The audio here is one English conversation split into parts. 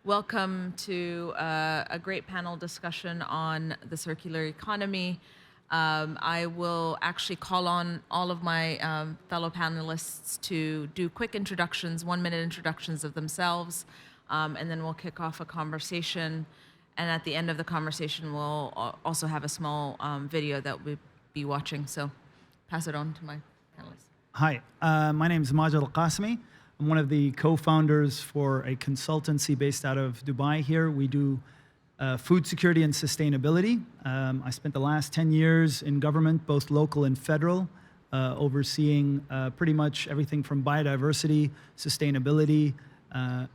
Welcome to a great panel discussion on the circular economy. I will actually call on all of my fellow panelists to do quick introductions, 1-minute introductions of themselves, and then we'll kick off a conversation. And at the end of the conversation, we'll also have a small video that we'll be watching. So pass it on to my panelists. Hi, my name is Majed Qassimi. I'm one of the co-founders for a consultancy based out of Dubai here. We do food security and sustainability. I spent the last 10 years in government, both local and federal, overseeing pretty much everything from biodiversity, sustainability,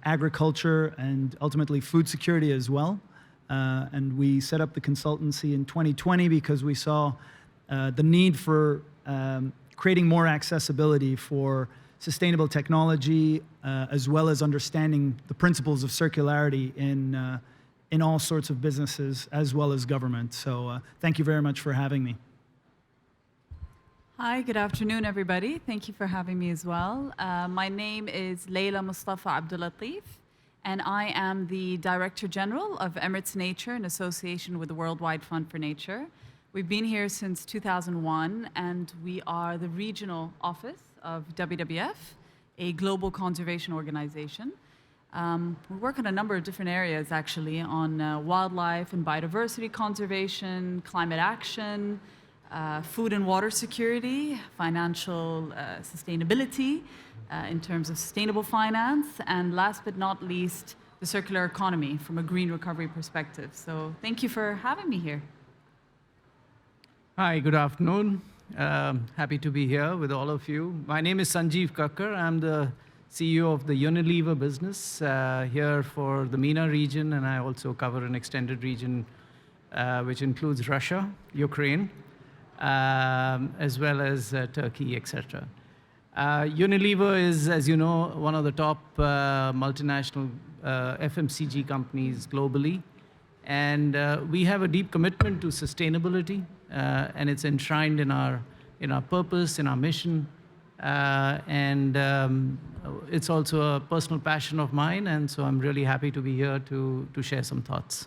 agriculture, and ultimately food security as well. And we set up the consultancy in 2020 because we saw the need for creating more accessibility for sustainable technology, as well as understanding the principles of circularity in all sorts of businesses, as well as government. So thank you very much for having me. Hi, good afternoon, everybody. Thank you for having me as well. My name is Laila Mustafa Abdullatif, and I am the Director General of Emirates Nature in association with the Worldwide Fund for Nature. We've been here since 2001, and we are the regional office of WWF, a global conservation organization. We work in a number of different areas, actually, on wildlife and biodiversity conservation, climate action, food and water security, financial sustainability in terms of sustainable finance, and last but not least, the circular economy from a green recovery perspective. So thank you for having me here. Hi, good afternoon. Happy to be here with all of you. My name is Sanjiv Kakkar. I'm the CEO of the Unilever business here for the MENA region, and I also cover an extended region which includes Russia, Ukraine, as well as Turkey, etc. Unilever is, as you know, one of the top multinational FMCG companies globally. And we have a deep commitment to sustainability, and it's enshrined in our purpose, in our mission, and it's also a personal passion of mine. And so I'm really happy to be here to share some thoughts.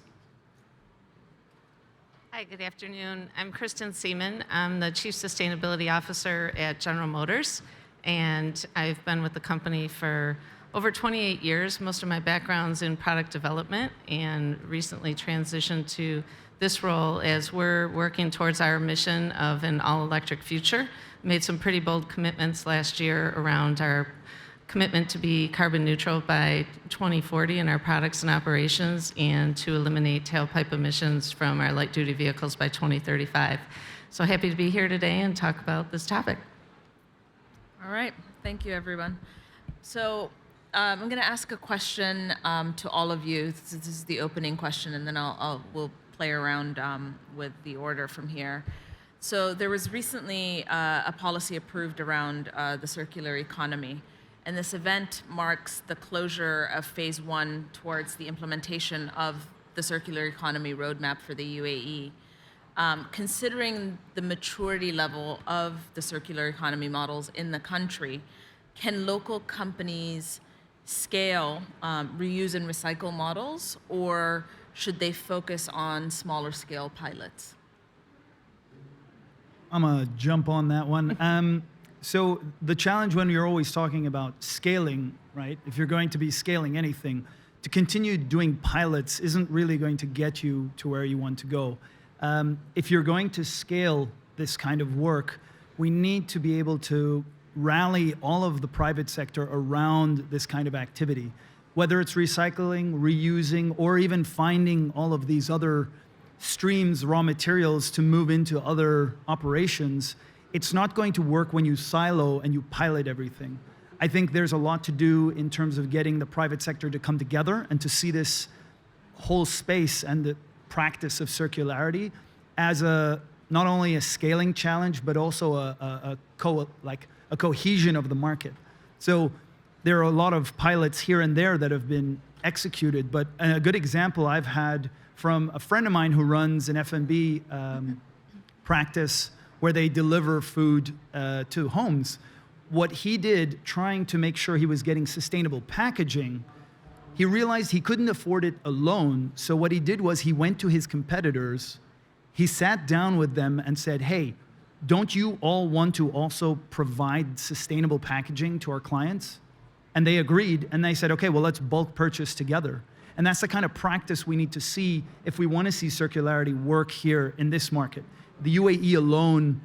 Hi, good afternoon. I'm Kristin Seamans. I'm the Chief Sustainability Officer at General Motors, and I've been with the company for over 28 years. Most of my background's in product development, and recently transitioned to this role as we're working towards our mission of an all-electric future. Made some pretty bold commitments last year around our commitment to be carbon neutral by 2040 in our products and operations, and to eliminate tailpipe emissions from our light-duty vehicles by 2035. So happy to be here today and talk about this topic. All right, thank you, everyone. So I'm going to ask a question to all of you. This is the opening question, and then we'll play around with the order from here. So there was recently a policy approved around the circular economy, and this event marks the closure of phase 1 towards the implementation of the circular economy roadmap for the UAE. Considering the maturity level of the circular economy models in the country, can local companies scale reuse and recycle models, or should they focus on smaller scale pilots? I'm going to jump on that one. So the challenge when you're always talking about scaling, right? If you're going to be scaling anything, to continue doing pilots isn't really going to get you to where you want to go. If you're going to scale this kind of work, we need to be able to rally all of the private sector around this kind of activity, whether it's recycling, reusing, or even finding all of these other streams, raw materials to move into other operations. It's not going to work when you silo and you pilot everything. I think there's a lot to do in terms of getting the private sector to come together and to see this whole space and the practice of circularity as not only a scaling challenge, but also a cohesion of the market. So there are a lot of pilots here and there that have been executed, but a good example I've had from a friend of mine who runs an F&B practice where they deliver food to homes. What he did, trying to make sure he was getting sustainable packaging, He realized he couldn't afford it alone, so what he did was he went to his competitors, he sat down with them and said, hey, don't you all want to also provide sustainable packaging to our clients? And they agreed, and they said, okay, well, let's bulk purchase together. And that's the kind of practice we need to see if we want to see circularity work here in this market. The UAE alone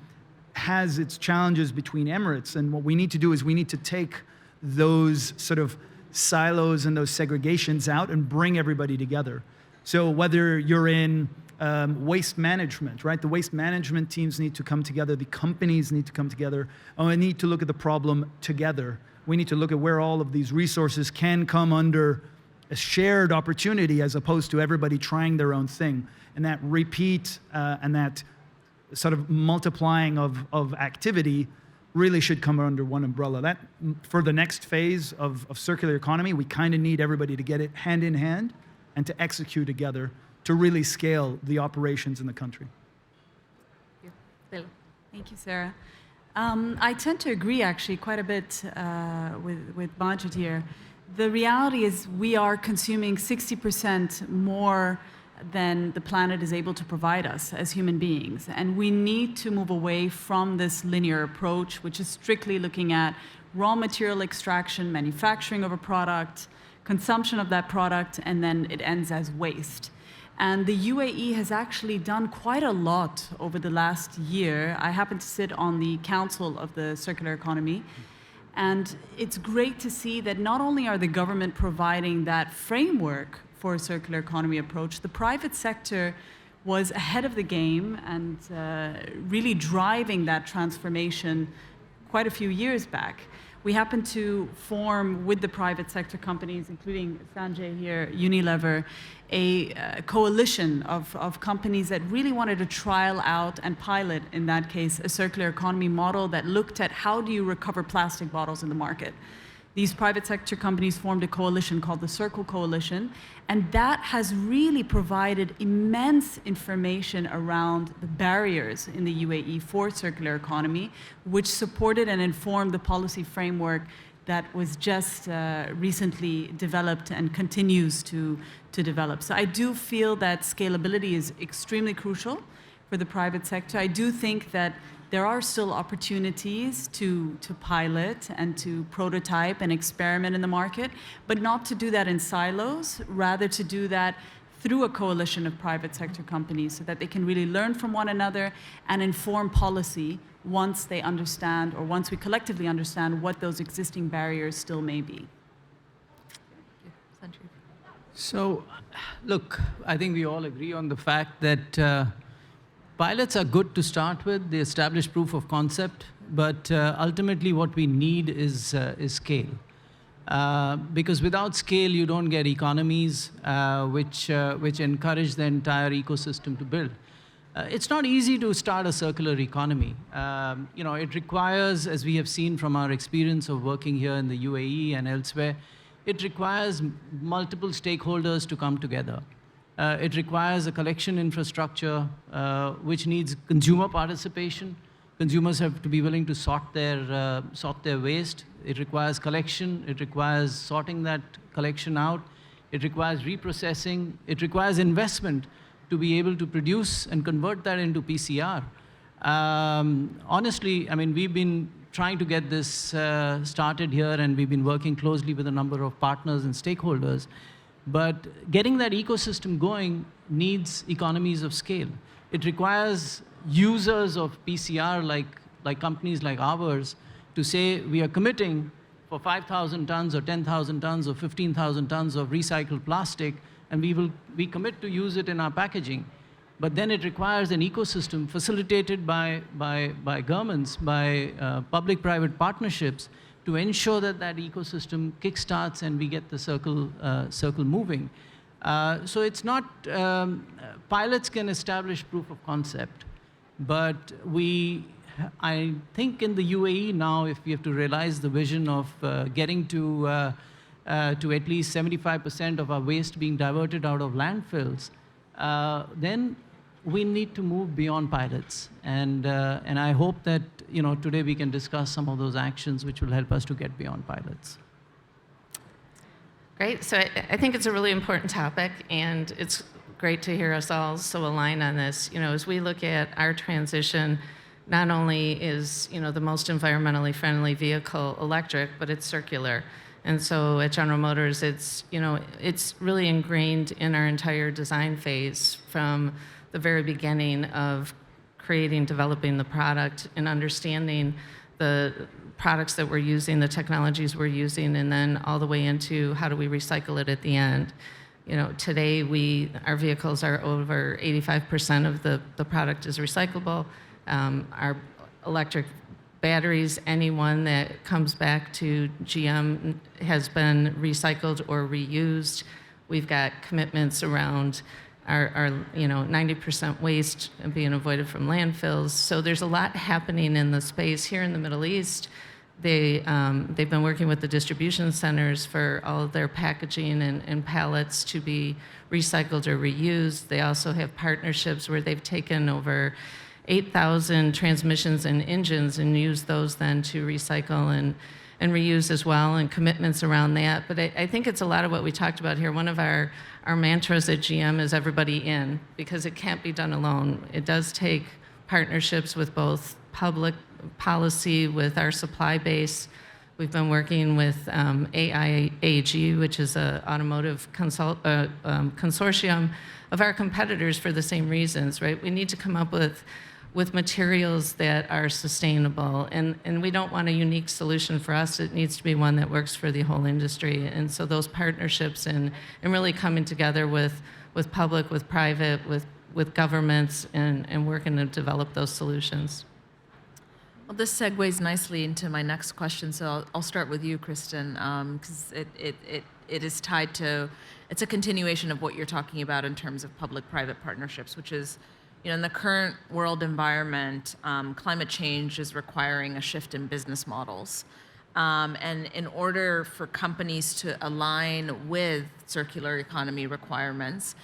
has its challenges between Emirates, and what we need to do is we need to take those sort of silos and those segregations out and bring everybody together. So whether you're in waste management, right? The waste management teams need to come together, the companies need to come together, and we need to look at the problem together. We need to look at where all of these resources can come under a shared opportunity as opposed to everybody trying their own thing. And that repeat and that sort of multiplying of activity really should come under one umbrella. That, for the next phase of circular economy, we kind of need everybody to get it hand in hand and to execute together to really scale the operations in the country. Thank you, Sarah. I tend to agree actually quite a bit with Majed here. The reality is we are consuming 60% more than the planet is able to provide us as human beings. And we need to move away from this linear approach, which is strictly looking at raw material extraction, manufacturing of a product, consumption of that product, and then it ends as waste. And the UAE has actually done quite a lot over the last year. I happen to sit on the council of the circular economy. And it's great to see that not only are the government providing that framework for a circular economy approach, the private sector was ahead of the game and really driving that transformation quite a few years back. We happen to form with the private sector companies, including Sanjay here, Unilever, a coalition of companies that really wanted to trial out and pilot, in that case, a circular economy model that looked at how do you recover plastic bottles in the market. These private sector companies formed a coalition called the Circle Coalition, and that has really provided immense information around the barriers in the UAE for circular economy, which supported and informed the policy framework that was just recently developed and continues to develop. So I do feel that scalability is extremely crucial for the private sector. I do think that there are still opportunities to pilot and to prototype and experiment in the market, but not to do that in silos, rather to do that through a coalition of private sector companies so that they can really learn from one another and inform policy once they understand, or once we collectively understand, what those existing barriers still may be. Sanjiv. So, look, I think we all agree on the fact that pilots are good to start with. They establish proof of concept, but ultimately what we need is scale. Because without scale, you don't get economies which encourage the entire ecosystem to build. It's not easy to start a circular economy. It requires, as we have seen from our experience of working here in the UAE and elsewhere, it requires multiple stakeholders to come together. It requires a collection infrastructure which needs consumer participation. Consumers have to be willing to sort their waste. It requires collection. It requires sorting that collection out. It requires reprocessing. It requires investment to be able to produce and convert that into PCR. Honestly, I mean, we've been trying to get this started here, and we've been working closely with a number of partners and stakeholders. But getting that ecosystem going needs economies of scale. It requires users of PCR, like companies like ours, to say we are committing for 5,000 tons or 10,000 tons or 15,000 tons of recycled plastic, and we commit to use it in our packaging. But then it requires an ecosystem facilitated by governments, by public-private partnerships, to ensure that that ecosystem kickstarts and we get the circle moving. So it's not, pilots can establish proof of concept, but I think in the UAE now, if we have to realize the vision of getting to at least 75% of our waste being diverted out of landfills, then we need to move beyond pilots. And I hope that today we can discuss some of those actions which will help us to get beyond pilots. Great. So I think it's a really important topic, and it's great to hear us all so aligned on this. You know, as we look at our transition, not only is, you know, the most environmentally friendly vehicle electric, but it's circular. And so at General Motors, it's, you know, it's really ingrained in our entire design phase from the very beginning of creating, developing the product, and understanding the products that we're using, the technologies we're using, and then all the way into how do we recycle it at the end. You know, today our vehicles are over 85% of the product is recyclable. Our electric batteries, any one that comes back to GM has been recycled or reused. We've got commitments around our 90% waste being avoided from landfills. So there's a lot happening in the space here in the Middle East. They've been working with the distribution centers for all of their packaging and pallets to be recycled or reused. They also have partnerships where they've taken over 8,000 transmissions and engines and used those then to recycle and reuse as well, and commitments around that. But I think it's a lot of what we talked about here. One of our mantras at GM is everybody in, because it can't be done alone. It does take partnerships with both public policy, with our supply base. We've been working with AIAG, which is an automotive consortium of our competitors for the same reasons, right? We need to come up with materials that are sustainable, and we don't want a unique solution for us. It needs to be one that works for the whole industry. And so those partnerships and really coming together with public, with private, with governments, and working to develop those solutions. Well, this segues nicely into my next question. So I'll start with you, Kristin, because it is tied to, it's a continuation of what you're talking about in terms of public-private partnerships, which is, you know, in the current world environment, climate change is requiring a shift in business models. And in order for companies to align with circular economy requirements,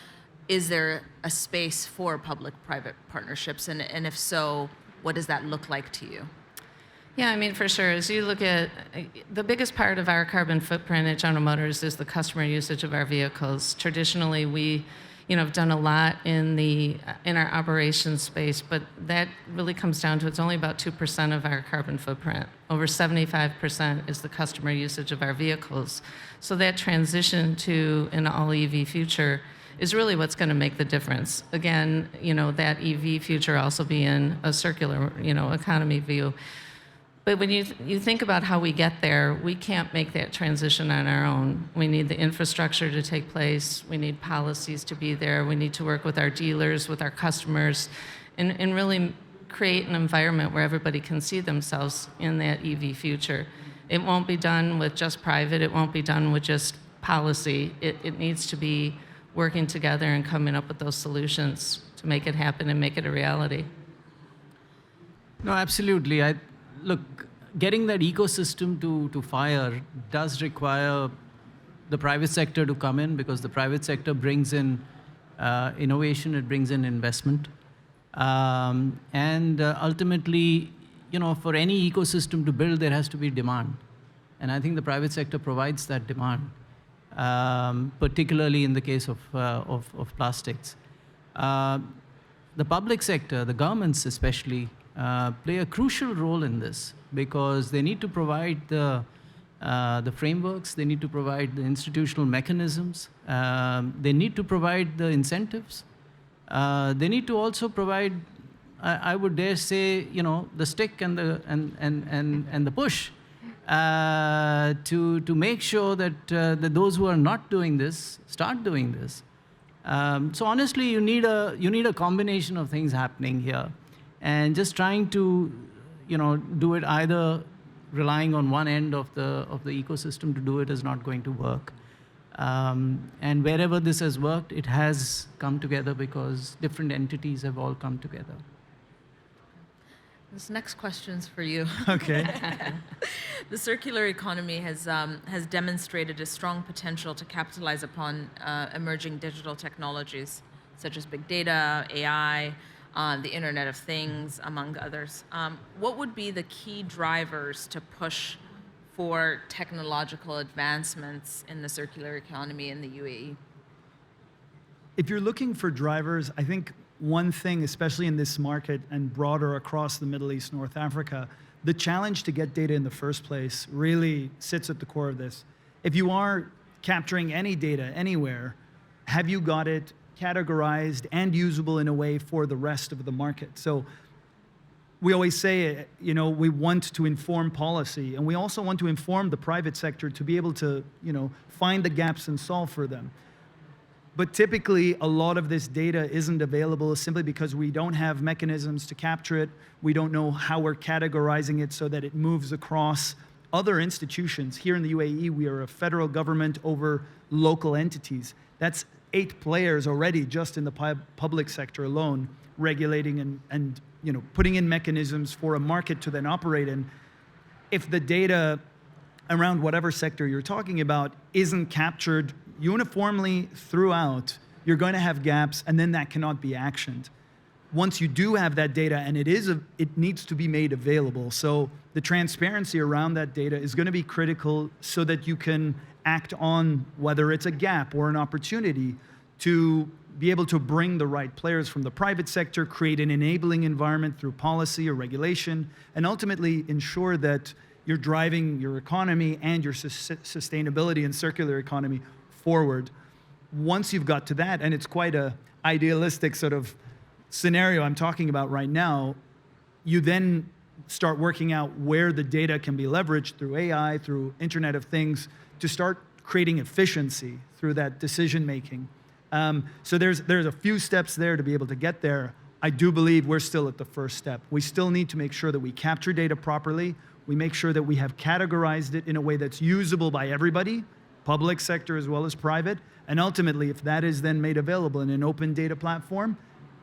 is there a space for public-private partnerships? And if so, what does that look like to you? Yeah, I mean, for sure. As you look at the biggest part of our carbon footprint at General Motors is the customer usage of our vehicles. Traditionally, we, you know, have done a lot in our operations space, but that really comes down to it's only about 2% of our carbon footprint. Over 75% is the customer usage of our vehicles. So that transition to an all EV future is really what's going to make the difference. Again, you know, that EV future also being a circular, you know, economy view. But when you think about how we get there, we can't make that transition on our own. We need the infrastructure to take place. We need policies to be there. We need to work with our dealers, with our customers, and really create an environment where everybody can see themselves in that EV future. It won't be done with just private. It won't be done with just policy. It needs to be working together and coming up with those solutions to make it happen and make it a reality. No, absolutely. Look, getting that ecosystem to fire does require the private sector to come in, because the private sector brings in innovation, it brings in investment. And ultimately, you know, for any ecosystem to build, there has to be demand. And I think the private sector provides that demand. Particularly in the case of plastics. The public sector, the governments especially, play a crucial role in this, because they need to provide the frameworks, they need to provide the institutional mechanisms, they need to provide the incentives, they need to also provide, I would dare say, you know, the stick and the push. To make sure that those who are not doing this start doing this. So honestly, you need a combination of things happening here, and just trying to, you know, do it either relying on one end of the ecosystem to do it is not going to work. And wherever this has worked, it has come together because different entities have all come together. This next question's for you. Okay. The circular economy has demonstrated a strong potential to capitalize upon emerging digital technologies such as big data, AI, the Internet of Things, among others. What would be the key drivers to push for technological advancements in the circular economy in the UAE? If you're looking for drivers, I think one thing, especially in this market and broader across the Middle East, North Africa, the challenge to get data in the first place really sits at the core of this. If you are capturing any data anywhere, have you got it categorized and usable in a way for the rest of the market? So we always say, we want to inform policy, and we also want to inform the private sector to be able to, find the gaps and solve for them. But typically, a lot of this data isn't available simply because we don't have mechanisms to capture it. We don't know how we're categorizing it so that it moves across other institutions. Here in the UAE, we are a federal government over local entities. That's 8 players already just in the public sector alone, regulating and putting in mechanisms for a market to then operate in. If the data around whatever sector you're talking about isn't captured uniformly throughout, you're going to have gaps, and then that cannot be actioned. Once you do have that data, and it needs to be made available. So the transparency around that data is going to be critical so that you can act on whether it's a gap or an opportunity to be able to bring the right players from the private sector, create an enabling environment through policy or regulation, and ultimately ensure that you're driving your economy and your sustainability and circular economy forward. Once you've got to that, and it's quite a idealistic sort of scenario I'm talking about right now, you then start working out where the data can be leveraged through AI, through Internet of Things, to start creating efficiency through that decision making. So there's a few steps there to be able to get there. I do believe we're still at the first step. We still need to make sure that we capture data properly. We make sure that we have categorized it in a way that's usable by everybody, public sector as well as private. And ultimately, if that is then made available in an open data platform,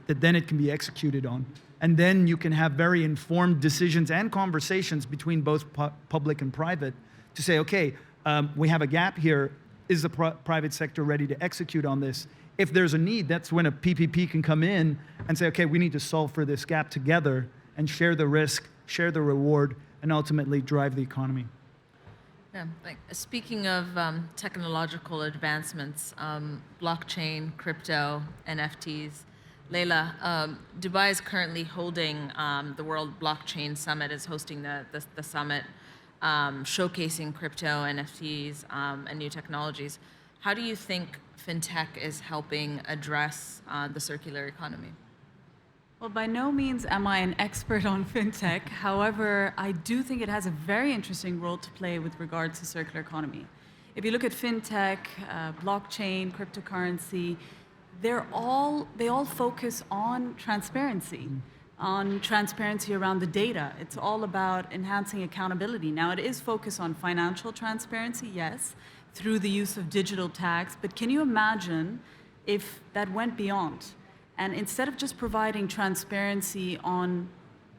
that then it can be executed on. And then you can have very informed decisions and conversations between both public and private to say, okay, we have a gap here. Is the private sector ready to execute on this? If there's a need, that's when a PPP can come in and say, okay, we need to solve for this gap together and share the risk, share the reward, and ultimately drive the economy. Yeah, speaking of technological advancements, blockchain, crypto, NFTs, Laila, Dubai is currently holding the World Blockchain Summit, is hosting the summit, showcasing crypto, NFTs, and new technologies. How do you think Fintech is helping address the circular economy? Well, by no means am I an expert on fintech. However, I do think it has a very interesting role to play with regards to circular economy. If you look at fintech, blockchain, cryptocurrency, they all focus on transparency, around the data. It's all about enhancing accountability. Now, it is focused on financial transparency, yes, through the use of digital tags, but can you imagine if that went beyond? And instead of just providing transparency on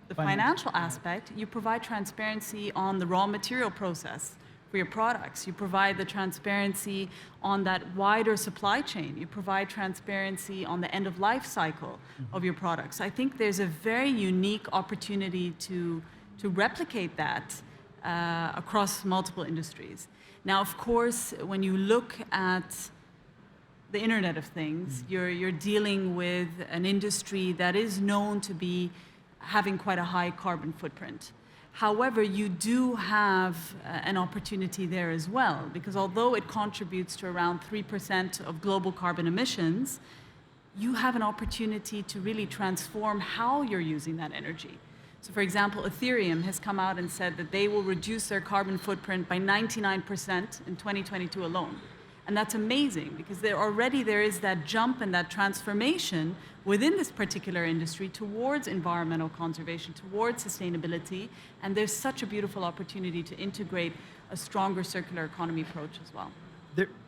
the financial aspect, you provide transparency on the raw material process for your products. You provide the transparency on that wider supply chain. You provide transparency on the end of life cycle of your products. I think there's a very unique opportunity to replicate that across multiple industries. Now, of course, when you look at the Internet of Things, you're dealing with an industry that is known to be having quite a high carbon footprint. However, you do have an opportunity there as well, because although it contributes to around 3% of global carbon emissions, you have an opportunity to really transform how you're using that energy. So for example, Ethereum has come out and said that they will reduce their carbon footprint by 99% in 2022 alone. And that's amazing, because there is that jump and that transformation within this particular industry towards environmental conservation, towards sustainability, and there's such a beautiful opportunity to integrate a stronger circular economy approach as well.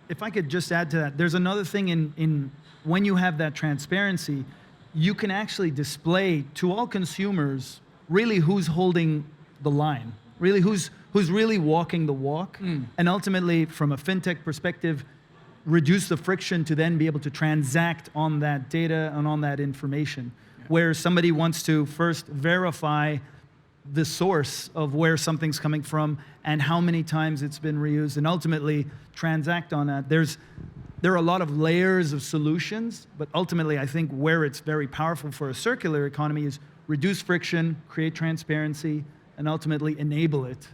If I could just add to that, there's another thing in when you have that transparency, you can actually display to all consumers really who's holding the line, really who's really walking the walk, and ultimately, from a fintech perspective, reduce the friction to then be able to transact on that data and on that information. Where somebody wants to first verify the source of where something's coming from and how many times it's been reused, and ultimately transact on that. There are a lot of layers of solutions, but ultimately I think where it's very powerful for a circular economy is reduce friction, create transparency, and ultimately enable it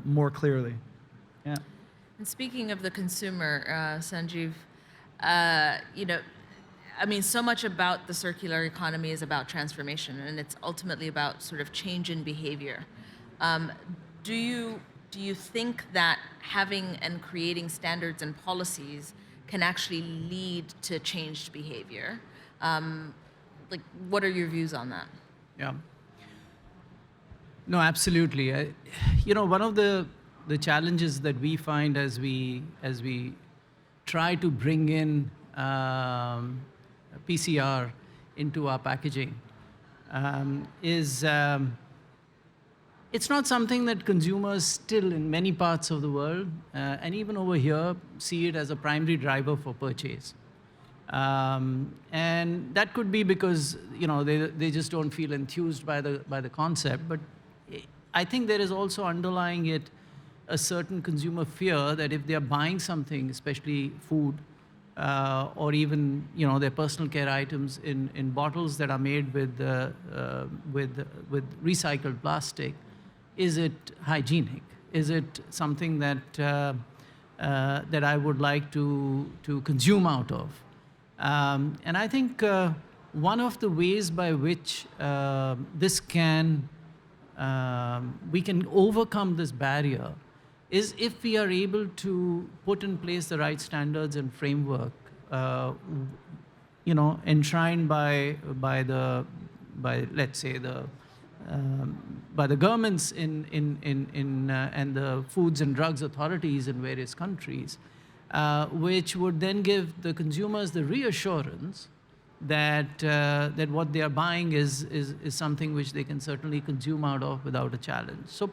more clearly. Yeah. And speaking of the consumer, Sanjiv, I mean, so much about the circular economy is about transformation, and it's ultimately about sort of change in behavior. Do you think that having and creating standards and policies can actually lead to changed behavior? What are your views on that? Yeah. No, absolutely. One of the challenges that we find as we try to bring in PCR into our packaging is it's not something that consumers still in many parts of the world and even over here see it as a primary driver for purchase. And that could be because they just don't feel enthused by the concept. But I think there is also underlying it a certain consumer fear that if they are buying something, especially food, or even their personal care items in bottles that are made with recycled plastic, is it hygienic? Is it something that that I would like to consume out of? And I think one of the ways by which this we can overcome this barrier is if we are able to put in place the right standards and framework, enshrined by let's say by the governments and the foods and drugs authorities in various countries, which would then give the consumers the reassurance that what they are buying is something which they can certainly consume out of without a challenge. So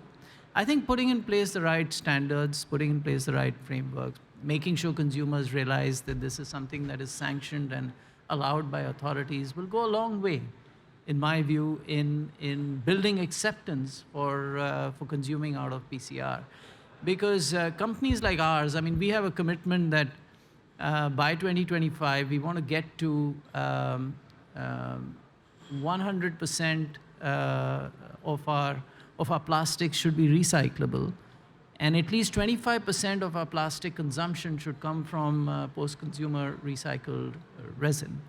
I think putting in place the right standards, putting in place the right frameworks, making sure consumers realize that this is something that is sanctioned and allowed by authorities will go a long way, in my view, in building acceptance for consuming out of PCR. Because companies like ours, I mean, we have a commitment that by 2025, we want to get to 100% of our plastics should be recyclable, and at least 25% of our plastic consumption should come from post-consumer recycled resin,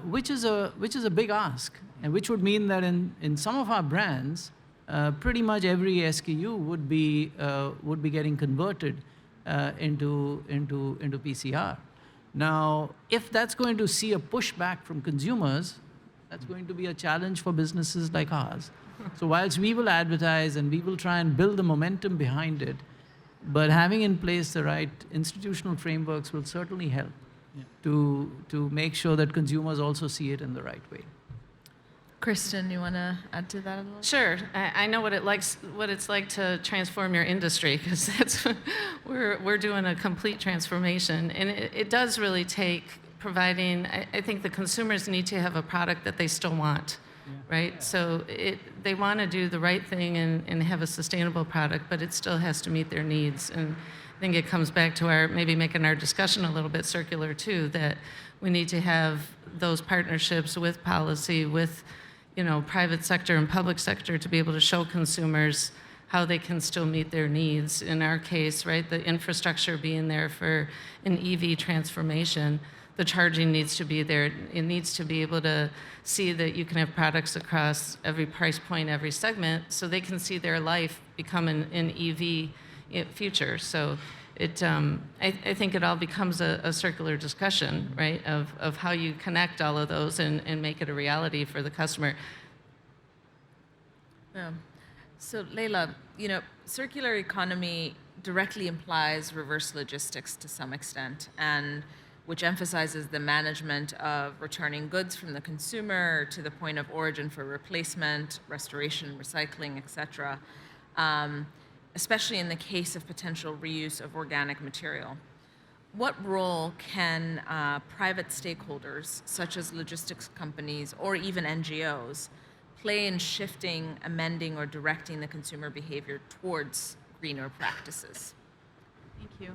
which is a big ask, and which would mean that in some of our brands, pretty much every SKU would be getting converted into PCR. Now, if that's going to see a pushback from consumers, that's going to be a challenge for businesses like ours. So whilst we will advertise and we will try and build the momentum behind it, but having in place the right institutional frameworks will certainly help to make sure that consumers also see it in the right way. Kristin, you want to add to that a little? Sure. I know what it's like to transform your industry, because that's we're doing a complete transformation, and it does really take providing. I think the consumers need to have a product that they still want, right? So they want to do the right thing and have a sustainable product, but it still has to meet their needs. And I think it comes back to maybe making our discussion a little bit circular too. That we need to have those partnerships with policy, with private sector and public sector, to be able to show consumers how they can still meet their needs. In our case, right, the infrastructure being there for an EV transformation, the charging needs to be there. It needs to be able to see that you can have products across every price point, every segment, so they can see their life become an EV future. So I think it all becomes a circular discussion, right, of how you connect all of those and make it a reality for the customer. Yeah. So Laila, circular economy directly implies reverse logistics to some extent, and which emphasizes the management of returning goods from the consumer to the point of origin for replacement, restoration, recycling, etc. Especially in the case of potential reuse of organic material. What role can private stakeholders, such as logistics companies or even NGOs, play in shifting, amending, or directing the consumer behavior towards greener practices? Thank you.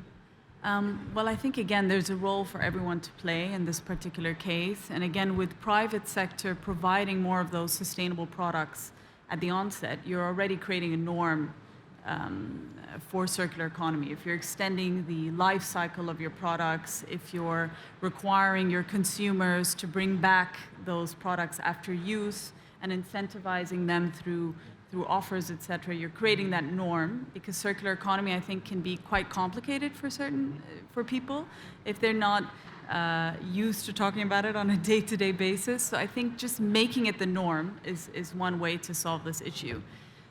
Well, I think, again, there's a role for everyone to play in this particular case. And again, with private sector providing more of those sustainable products at the onset, you're already creating a norm for circular economy. If you're extending the life cycle of your products, if you're requiring your consumers to bring back those products after use and incentivizing them through offers, et cetera, you're creating that norm, because circular economy, I think, can be quite complicated for people if they're not used to talking about it on a day-to-day basis. So I think just making it the norm is one way to solve this issue.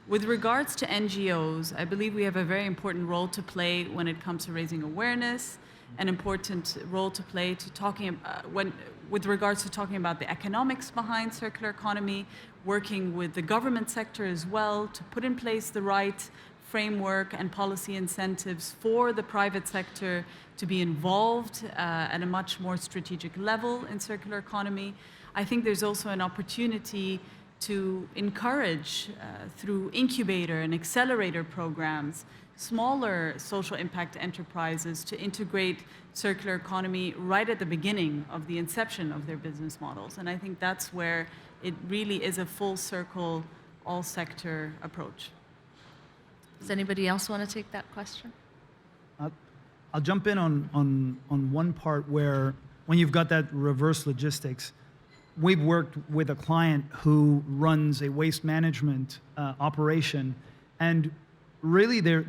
With regards to NGOs, I believe we have a very important role to play when it comes to raising awareness, an important role to play to with regards to talking about the economics behind circular economy, working with the government sector as well to put in place the right framework and policy incentives for the private sector to be involved at a much more strategic level in circular economy. I think there's also an opportunity to encourage through incubator and accelerator programs smaller social impact enterprises to integrate circular economy right at the beginning of the inception of their business models. And I think that's where it really is a full circle, all sector approach. Does anybody else want to take that question? I'll jump in on one part where when you've got that reverse logistics, we've worked with a client who runs a waste management operation, and really there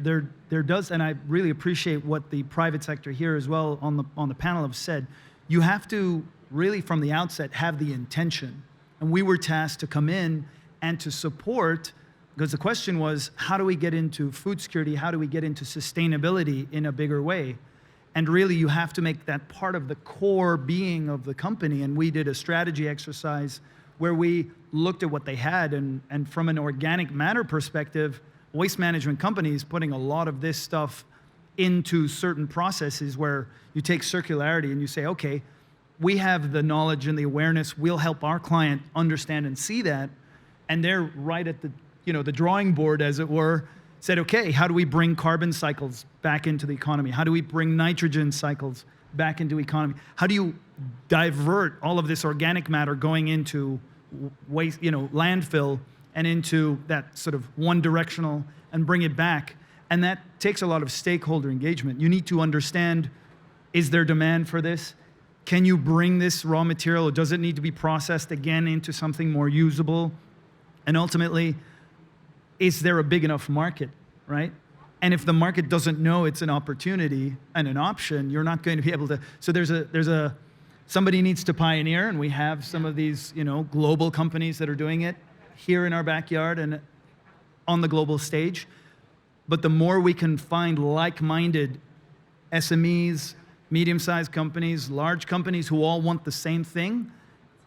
does, and I really appreciate what the private sector here as well on the panel have said, you have to really from the outset have the intention. And we were tasked to come in and to support, because the question was, how do we get into food security? How do we get into sustainability in a bigger way? And really, you have to make that part of the core being of the company. And we did a strategy exercise where we looked at what they had. And from an organic matter perspective, waste management companies putting a lot of this stuff into certain processes where you take circularity and you say, okay, we have the knowledge and the awareness, we'll help our client understand and see that. And they're right at the drawing board, as it were, said, okay, how do we bring carbon cycles back into the economy? How do we bring nitrogen cycles back into economy? How do you divert all of this organic matter going into waste, landfill and into that sort of one directional and bring it back? And that takes a lot of stakeholder engagement. You need to understand, is there demand for this? Can you bring this raw material, or does it need to be processed again into something more usable? And ultimately, is there a big enough market, right? And if the market doesn't know it's an opportunity and an option, you're not going to be able to. So somebody needs to pioneer, and we have some of these, global companies that are doing it here in our backyard and on the global stage. But the more we can find like-minded SMEs, medium-sized companies, large companies who all want the same thing,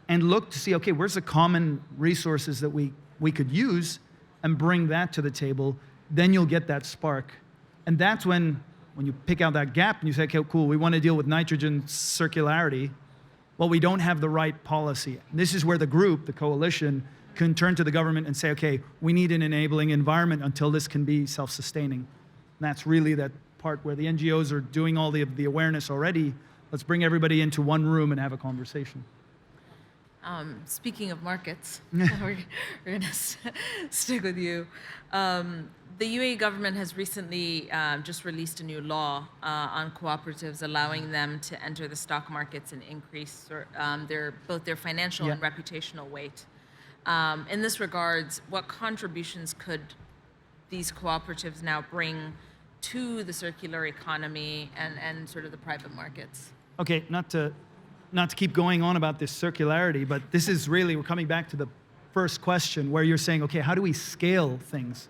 and look to see, okay, where's the common resources that we could use and bring that to the table, then you'll get that spark. And that's when you pick out that gap and you say, okay, cool, we want to deal with nitrogen circularity. Well, we don't have the right policy. And this is where the group, the coalition, can turn to the government and say, okay, we need an enabling environment until this can be self-sustaining. And that's really that part where the NGOs are doing all the awareness already. Let's bring everybody into one room and have a conversation. Speaking of markets, we're going to stick with you. The UAE government has recently just released a new law on cooperatives, allowing them to enter the stock markets and increase both their financial and reputational weight. In this regards, what contributions could these cooperatives now bring to the circular economy and sort of the private markets? Okay, not to keep going on about this circularity, but this is really, we're coming back to the first question where you're saying, okay, how do we scale things?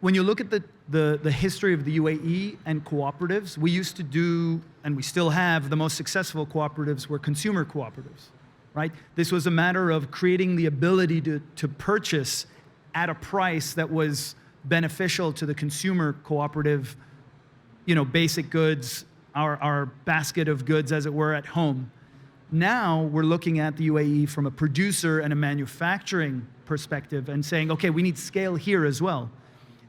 When you look at the history of the UAE and cooperatives, we used to do, and we still have, the most successful cooperatives were consumer cooperatives, right? This was a matter of creating the ability to purchase at a price that was beneficial to the consumer cooperative, basic goods, our basket of goods, as it were, at home. Now we're looking at the UAE from a producer and a manufacturing perspective and saying, okay, we need scale here as well.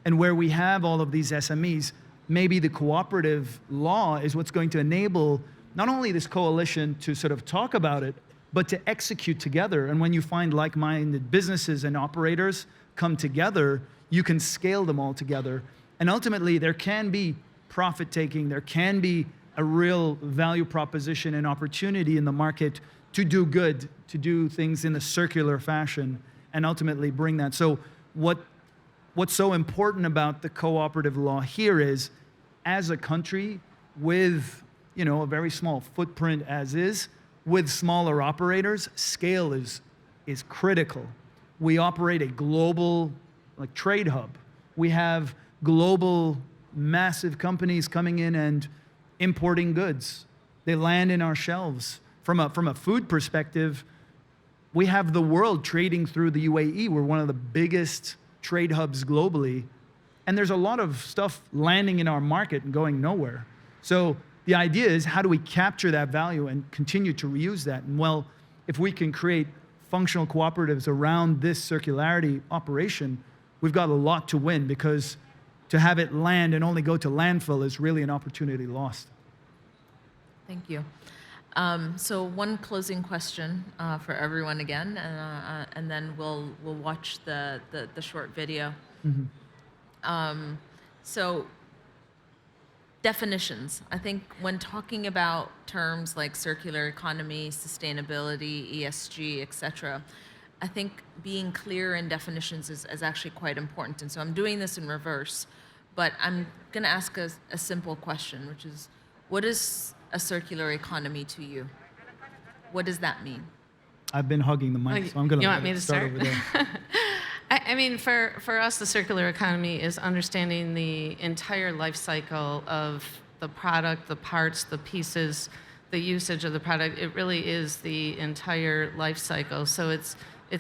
And where we have all of these SMEs, maybe the cooperative law is what's going to enable not only this coalition to sort of talk about it, but to execute together. And when you find like-minded businesses and operators come together, you can scale them all together. And ultimately, there can be profit-taking, there can be a real value proposition and opportunity in the market to do good, to do things in a circular fashion, and ultimately bring that. So what's so important about the cooperative law here is, as a country with a very small footprint as is, with smaller operators, scale is critical. We operate a global trade hub. We have global massive companies coming in and importing goods. They land in our shelves. From a food perspective, we have the world trading through the UAE. We're one of the biggest trade hubs globally. And there's a lot of stuff landing in our market and going nowhere. So the idea is, how do we capture that value and continue to reuse that? And well, if we can create functional cooperatives around this circularity operation, we've got a lot to win, because to have it land and only go to landfill is really an opportunity lost. Thank you. So one closing question for everyone again, and then we'll watch the short video. Mm-hmm. So definitions. I think when talking about terms like circular economy, sustainability, ESG, et cetera, I think being clear in definitions is actually quite important. And so I'm doing this in reverse, but I'm going to ask a simple question, which is, what is a circular economy to you? What does that mean? I've been hugging the mic, so I'm going You want me to start? over there. I mean, for us, the circular economy is understanding the entire life cycle of the product, the parts, the pieces, the usage of the product. It really is the entire life cycle. So it's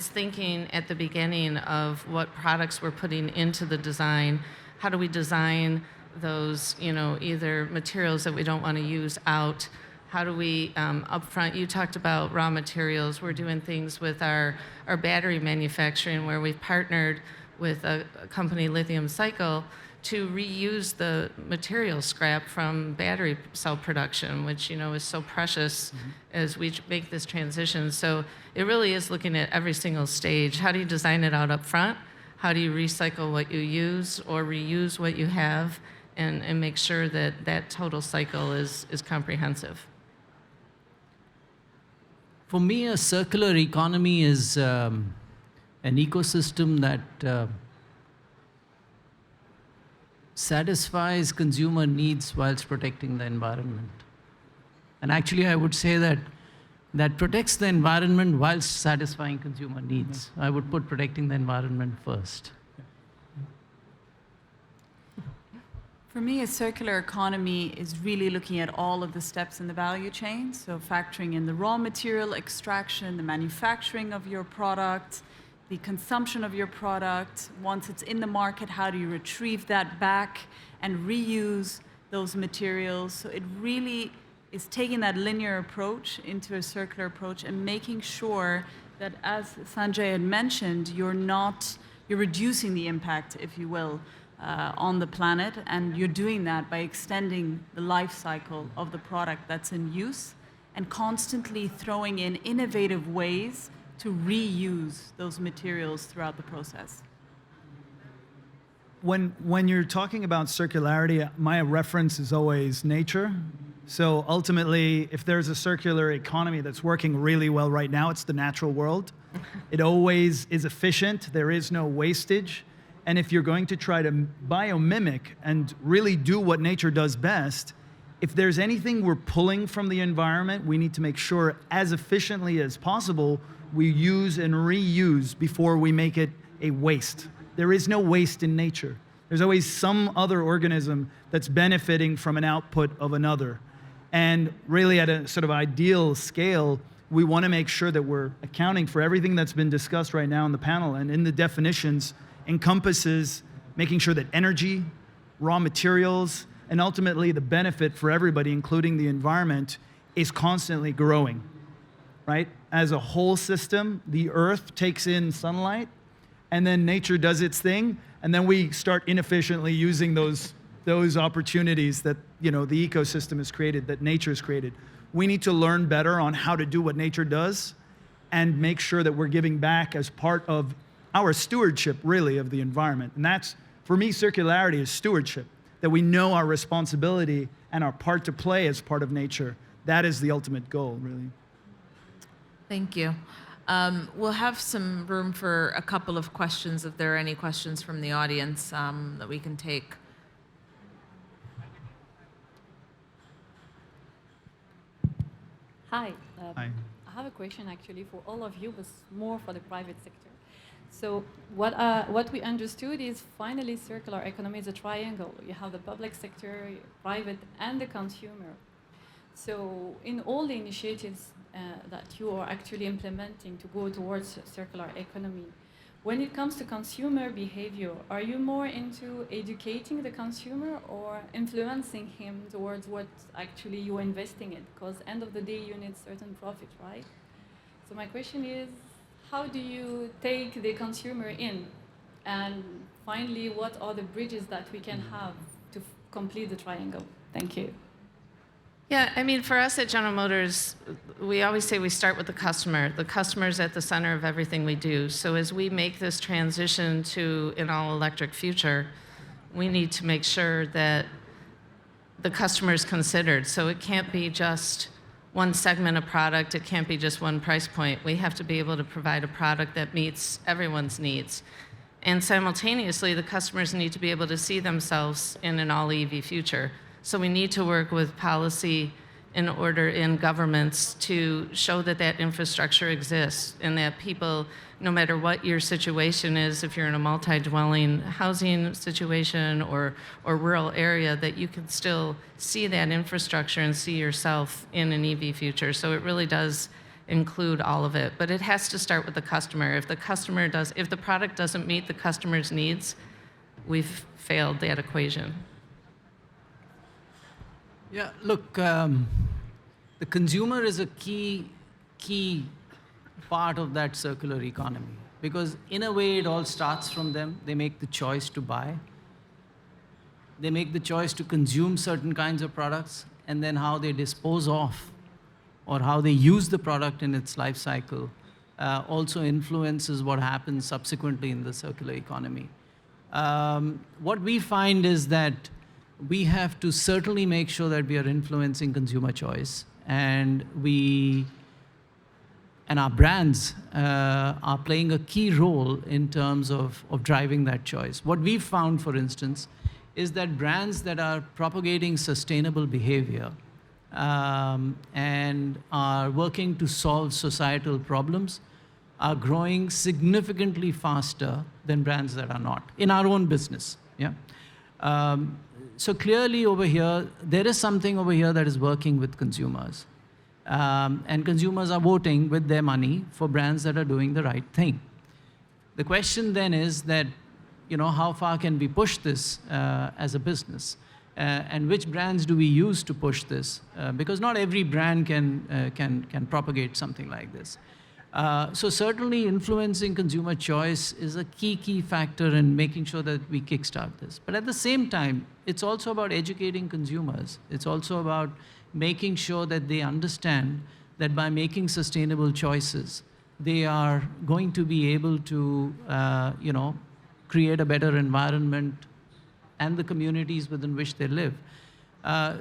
thinking at the beginning of what products we're putting into the design. How do we design those, either materials that we don't want to use out? How do we, upfront, you talked about raw materials. We're doing things with our battery manufacturing, where we've partnered with a company, Lithium Cycle, to reuse the material scrap from battery cell production, which, is so precious as we make this transition. So it really is looking at every single stage. How do you design it out up front? How do you recycle what you use or reuse what you have, and make sure that that total cycle is comprehensive? For me, a circular economy is an ecosystem that satisfies consumer needs whilst protecting the environment. And actually, I would say that protects the environment whilst satisfying consumer needs. I would put protecting the environment first. For me, a circular economy is really looking at all of the steps in the value chain. So factoring in the raw material extraction, the manufacturing of your product, the consumption of your product. Once it's in the market, how do you retrieve that back and reuse those materials? So it really is taking that linear approach into a circular approach and making sure that, as Sanjay had mentioned, you're reducing the impact, if you will, on the planet, and you're doing that by extending the life cycle of the product that's in use and constantly throwing in innovative ways to reuse those materials throughout the process. When you're talking about circularity, my reference is always nature. So ultimately, if there's a circular economy that's working really well right now, it's the natural world. It always is efficient. There is no wastage. And if you're going to try to biomimic and really do what nature does best, if there's anything we're pulling from the environment, we need to make sure, as efficiently as possible, we use and reuse before we make it a waste. There is no waste in nature. There's always some other organism that's benefiting from an output of another. And really, at a sort of ideal scale, we want to make sure that we're accounting for everything that's been discussed right now in the panel, and in the definitions encompasses making sure that energy, raw materials, and ultimately the benefit for everybody, including the environment, is constantly growing, right? As a whole system, the Earth takes in sunlight and then nature does its thing, and then we start inefficiently using those opportunities that the ecosystem has created, that nature has created. We need to learn better on how to do what nature does and make sure that we're giving back as part of our stewardship, really, of the environment. And that's, for me, circularity is stewardship, that we know our responsibility and our part to play as part of nature. That is the ultimate goal, really. Thank you. We'll have some room for a couple of questions if there are any questions from the audience that we can take. Hi. Hi. I have a question actually for all of you, but more for the private sector. So what we understood is finally circular economy is a triangle. You have the public sector, private, and the consumer. So in all the initiatives that you are actually implementing to go towards circular economy, when it comes to consumer behavior, are you more into educating the consumer or influencing him towards what actually you're investing in? Because end of the day, you need certain profit, right? So my question is, how do you take the consumer in? And finally, what are the bridges that we can have to complete the triangle? Thank you. Yeah, I mean, for us at General Motors, we always say we start with the customer. The customer is at the center of everything we do. So as we make this transition to an all-electric future, we need to make sure that the customer is considered. So it can't be just one segment of product. It can't be just one price point. We have to be able to provide a product that meets everyone's needs. And simultaneously, the customers need to be able to see themselves in an all-EV future. So we need to work with policy in governments to show that that infrastructure exists and that people, no matter what your situation is, if you're in a multi-dwelling housing situation or rural area, that you can still see that infrastructure and see yourself in an EV future. So it really does include all of it. But it has to start with the customer. If the product doesn't meet the customer's needs, we've failed that equation. Yeah, look, the consumer is a key part of that circular economy because in a way it all starts from them. They make the choice to buy. They make the choice to consume certain kinds of products, and then how they dispose of or how they use the product in its life cycle also influences what happens subsequently in the circular economy. What we find is that we have to certainly make sure that we are influencing consumer choice, and our brands are playing a key role in terms of driving that choice. What we've found, for instance, is that brands that are propagating sustainable behavior and are working to solve societal problems are growing significantly faster than brands that are not, in our own business. Yeah. So clearly over here, there is something over here that is working with consumers. And consumers are voting with their money for brands that are doing the right thing. The question then is that, how far can we push this as a business? And which brands do we use to push this? Because not every brand can propagate something like this. So certainly influencing consumer choice is a key factor in making sure that we kickstart this. But at the same time, it's also about educating consumers. It's also about making sure that they understand that by making sustainable choices, they are going to be able to, create a better environment and the communities within which they live.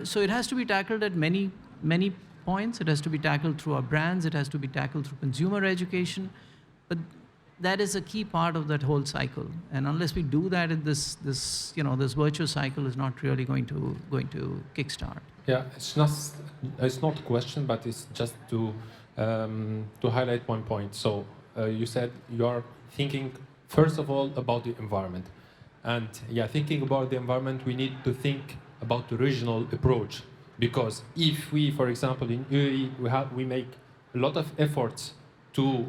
So it has to be tackled at many points. It has to be tackled through our brands. It has to be tackled through consumer education. But that is a key part of that whole cycle. And unless we do that, this virtuous cycle is not really going to kickstart. Yeah, it's not a question, but it's just to highlight one point. So you said you are thinking first of all about the environment, and thinking about the environment, we need to think about the regional approach. Because if we, for example, in UAE, we make a lot of efforts to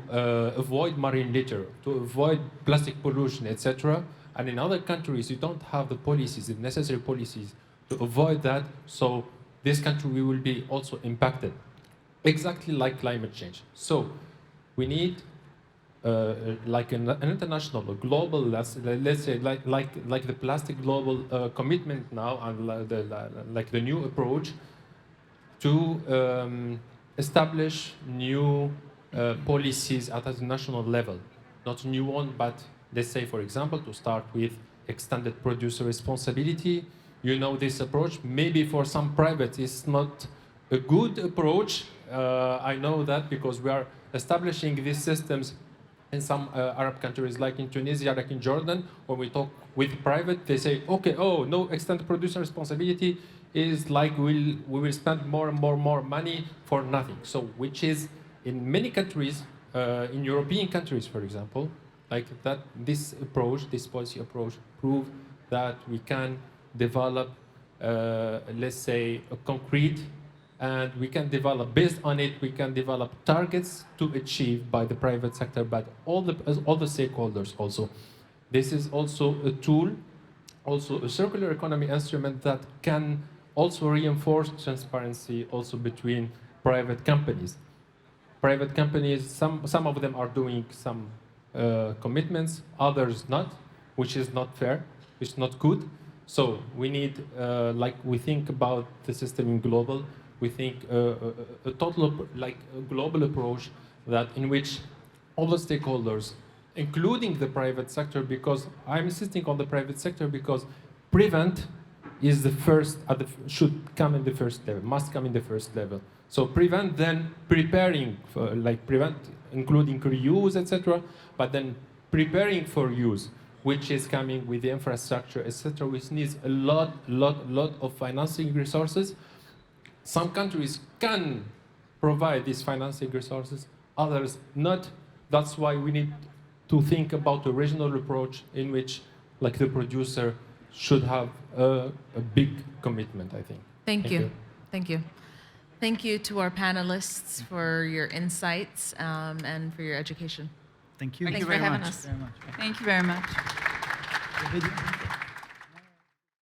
avoid marine litter, to avoid plastic pollution, etc. And in other countries, you don't have the policies, the necessary policies to avoid that. So this country, we will be also impacted, exactly like climate change. So we need like an international, a global, let's say, like the plastic global commitment now, and like the new approach to establish new policies at a national level. Not a new one, but let's say, for example, to start with extended producer responsibility. You know, this approach, maybe for some private, is not a good approach. I know that because we are establishing these systems in some Arab countries, like in Tunisia, like in Jordan. When we talk with private, they say, okay, oh, no extended producer responsibility is like we will spend more and more money for nothing. So, which is in many countries, in European countries, for example, like that, this approach, this policy approach, prove that we can develop, let's say, a concrete, and we can develop, based on it, we can develop targets to achieve by the private sector, but all the stakeholders also. This is also a tool, also a circular economy instrument that can also reinforce transparency also between private companies. Private companies, some of them are doing some commitments, others not, which is not fair, which is not good. So we need, like we think about the system in global, we think a total, like a global approach that in which all the stakeholders, including the private sector, because I'm insisting on the private sector because prevent is the first, should come in the first level, must come in the first level. So prevent, then preparing for, like prevent, including reuse, etc., but then preparing for use, which is coming with the infrastructure, etc., which needs a lot of financing resources. Some countries can provide these financing resources, others not. That's why we need to think about a regional approach in which, like, the producer should have a big commitment, I think. Thank you. Thank you. Thank you to our panelists for your insights and for your education. Thank you. Thanks for having us. Thank you very much. The video.